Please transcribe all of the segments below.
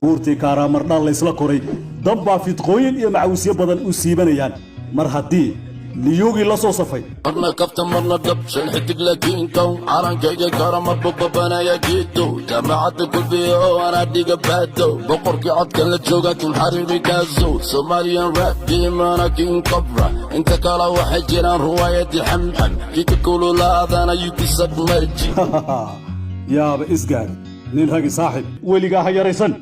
buurtii kaaraamardhaan la isla koray dambaa fidqooyin iyo macawisyo badan u siibanayaan mar haddii liyuugii la soo safay marna kabta marna dhab shan xidig laakiin kow calankayga karamar bababanaya geedo jaamacadda kulbiya oo anaa dhiga baado boqorkii codkan la jooga kun xariiri kaaso somalian rap diimana king cobra inta kale waxay jiraan ruwaayadii xamxam kika kululaadana yukisad marji yaaba isgaari nin ragi saaxib weligaa ha yaraysan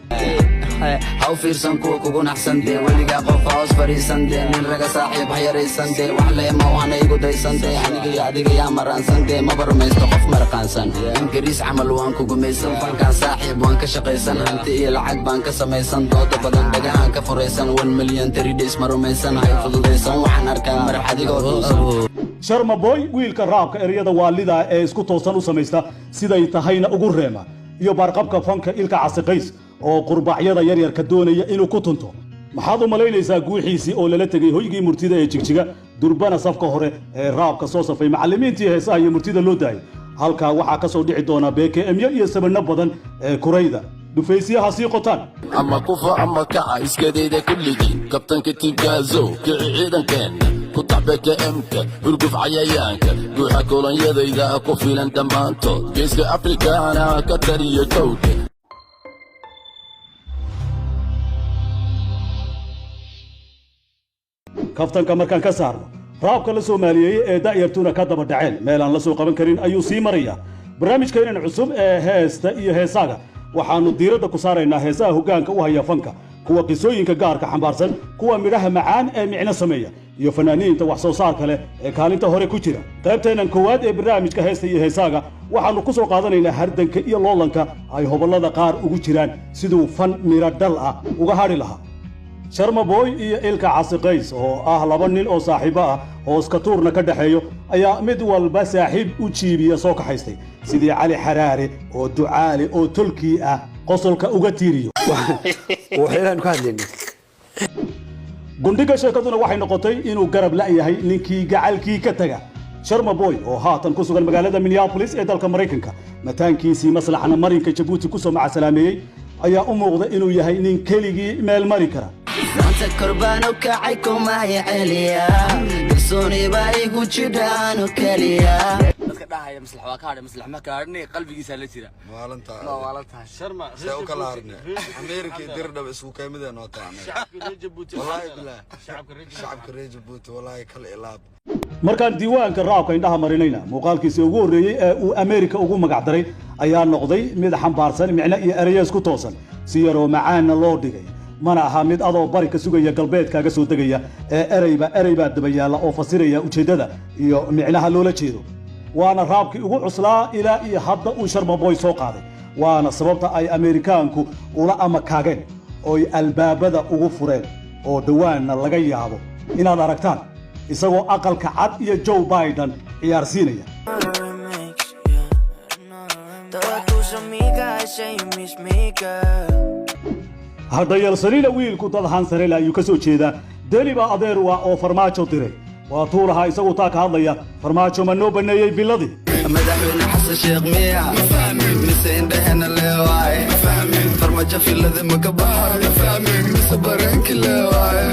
haw fiirsan kuwa kugu naxsan dee weligaa qof hoos fadhiisan dee nin raga saaxiib ha yaraysan dee wax leema waana igu daysan dee aniga iyo adiga yaa maraansan dee maba rumaysto qof marqaansan ingiriis camal waan ku gumaysan fankaan saaxiib waan ka shaqaysan hanti iyo lacag baan ka samaysan dooda badan dhagahaan ka furaysan 1 milyan 3 days ma rumaysan hay fududaysan waxaan arkaa marax adigoo dhuusan sharma boy wiilka raabka ereyada waalida ee isku toosan u samaysta siday tahayna ugu reema iyo baarqabka fanka ilka casiqays oo qurbacyada yaryarka doonaya inuu ku tunto maxaad u malaynaysaa guuxiisii oo lala tegay hoygii murtida ee jigjiga durbana safka hore ee raabka soo safay macallimiintii heesaha iyo murtida loo daayay halkaa waxaa ka soo dhici doona BKM-yo iyo sabanno badan ee kurayda dhufaysiyaha sii qotaan ama kufa ama kaca iskadeeda kulligii kabtanka tiibkaazo kici ciidankeena ku tax BKM-ka hurguf cayayaanka guuxa kolonyadayda ku filan dhammaantood geeska afrikaana ka tariya kowdha kaftanka markaan ka saarno raabka la Soomaaliyeeyay ee da'yartuna ka daba dhaceen meel aan la soo qaban karin ayuu sii maraya barnaamijkeenan cusub ee heesta iyo heesaga waxaanu diiradda ku saaraynaa heesaha hoggaanka u haya fanka kuwa qisooyinka gaarka xambaarsan kuwa midhaha macaan ee micno sameeya iyo fanaaniinta wax soo saarka leh ee kaalinta hore ku jira qaybteenan koowaad ee barnaamijka heesta iyo heesaga waxaanu ku soo qaadanaynaa hardanka iyo loolanka ay hobolada qaar ugu jiraan siduu fan miro dhal ah uga hadhi lahaa sharma boy iyo ilka casiqays oo ah laba nin oo saaxiibo ah oo iska tuurna ka dhaxeeyo ayaa mid walba saaxiib u jiibiya soo kaxaystay sidii cali xaraare oo ducaale oo tolkii ah qosolka uga tiiriyo waxaan ku hadlaynay gundhiga sheekaduna waxay noqotay inuu garab la'yahay ninkii gacalkii ka taga sharma boy oo haatan ku sugan magaalada Minneapolis ee dalka Mareykanka mataankiisii maslaxna marinka Djibouti ku soo macasalaameeyay ayaa u muuqda inuu yahay nin keligii meel mari kara Santa Corbano kacay kuma yaceliya Kalsooni baa igu jiraan oo kaliya dadka dhahaya maslax waa ka hadhay maslax ma ka hadhnay qalbigiisa la jira maalinta sharma soo kala harnay Amerika dirdhab isku kaamideen oo taanay shacabka reer Djibouti wallahi kala ilaab markaan diiwaanka raabka indhaha marinayna muuqaalkiisa ugu horeeyay ee uu Amerika ugu magac daray ayaa noqday mid xambaarsan micno iyo ereyo isku toosan si yaroo macaan loo dhigay mana aha mid adoo bari ka sugaya galbeedkaaga soo degaya ee ereyba daba yaala oo fasiraya ujeedada iyo micnaha loola jeedo waana raabkii ugu cuslaa ilaa iyo hadda uu Sharma Boy soo qaaday waana sababta ay Amerikaanku ula amakaageen oo albaabada ugu fureen oo dhawaanna laga yaabo inaad aragtaan isagoo aqalka cad iyo Joe Biden ciyaarsiinaya hadda yalsaniina wiilku dad hansarela ayuu ka soo jeedaa deliba adeer waa oo farmaajo diray waa tuulaha isagu taa ka hadlaya farmaajo ma noo baneeyay biladii madaxweyne xasan sheekh miya mise indhahena leewaay farmaajo filada ma ka baxo mise bareenki leewaay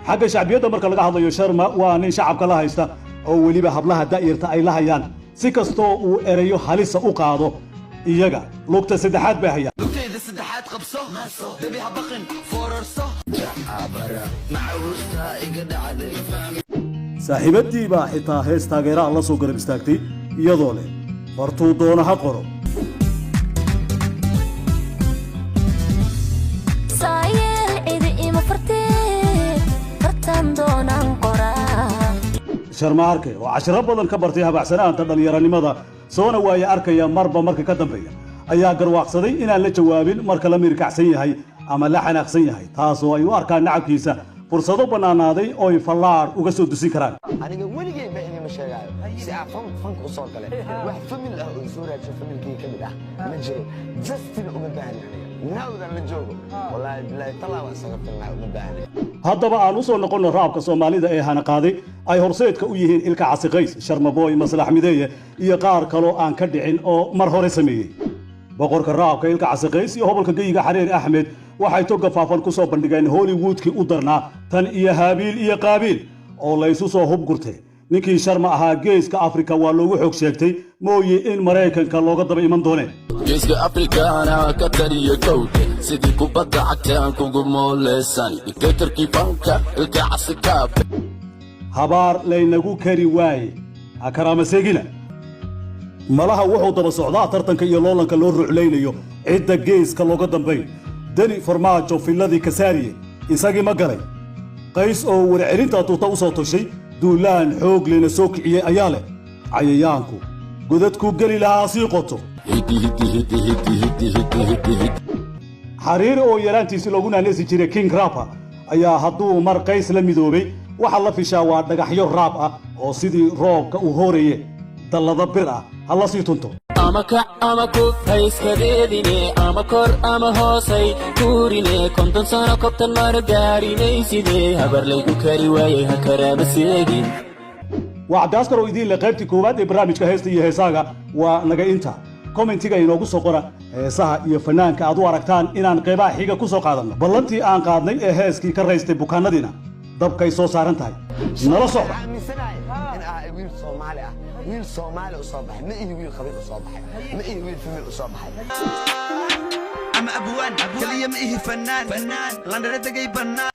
xagga shacbiyadda marka laga hadlayo Sharma waa nin shacabka la haysta oo weliba hablaha da'yarta ay la hayaan si kastoo uu erayo halisa u qaado iyaga lugta saddexaad bay hayaan lugtayda saddexaad qabso dabiixa baqin foorarso jaabara macawusta iga dhacday saaxiibadii baa xitaa hees taageera la soo garab istaagtay iyadoo leh fartuu doona ha qoro Sharma arke oo casharo badan ka bartay habacsanaanta dhalinyaranimada soona waaya arkaya marba marka ka dambeeya ayaa garwaaqsaday inaan la jawaabin marka la mirkacsan yahay ama la xanaaqsan yahay taasoo ay u arkaan nacabkiisa fursado banaanaaday oo ay fallaar uga soo dusin karaan aniga weligay ba inay ma sheegayo si aan fanku soo galay wax famil ah oo soo raajay familkii ka mid ah ma jiro justin uma baahnaa nawdan la joogo wallahi billahi talaa waa saga filnaa uma baahnaa haddaba aan u soo noqono raabka Soomaalida ee hana qaaday ay horseedka u yihiin ilka casiqays Sharma Boy maslax mideeye iyo qaar kale aan ka dhicin oo mar hore sameeyay boqorka raabka ilka casaqays iyo hobolka geyiga xariir axmed waxay toga faafan ku soo bandhigeen hollywoodkii u darnaa tan iyo haabiil iyo qaabiil oo la isu soo hub gurtay ninkii sharma ahaa geeska afrika waa loogu xoog sheegtay mooye in maraykanka looga daba iman dooneen geeska afrikaana ka taliya kowde sidii kubadda cagta aan kugu mooleysan dictatorkii fanka ilka casikaab habaar laynagu kari waaye akaramasegina malaha wuxuu daba socdaa tartanka iyo loolanka loo ruclaynayo cidda geeska looga dambayn deni farmaajo filladii kasaariye isagii ma galay qays oo warcelinta tuuta u soo toshay duulaan xoog lena soo kiciyey ayaa leh cayayaanku godadku geli lahaa sii qoto xariir oo yaraantiisi loogu naanaysi jiray king rapper ayaa hadduu mar qays la midoobay waxa la fishaa waa dhagaxyo raab ah oo sidii roobka u hooraye dallada bir ah ha la sii tunto ama kac ama kuf hayskadeedine ama kor ama hoosay kuurine konton sano kobtan mara gaadhinaysidee habar laygu kari waayey ha karaama seegin waa cabdiaskar oo idiin le qaybtii koowaad ee barnaamijka heesta iyo heesaaga waa naga inta kommentiga inoogu soo qora heesaha iyo fanaanka aad u aragtaan inaan qaybaha xiga ku soo qaadanno ballantii aan qaadnay ee heeskii ka raystay bukaanadiina dabkay soo saaran tahay nala socda wiil Soomaali ah wiil Soomaali u soo baxay ma iyo wiil qabiil u soo baxay ma iyo wiil famil u soo baxay ama abwaan kaliya ma ihi fanaan landara dagay banaan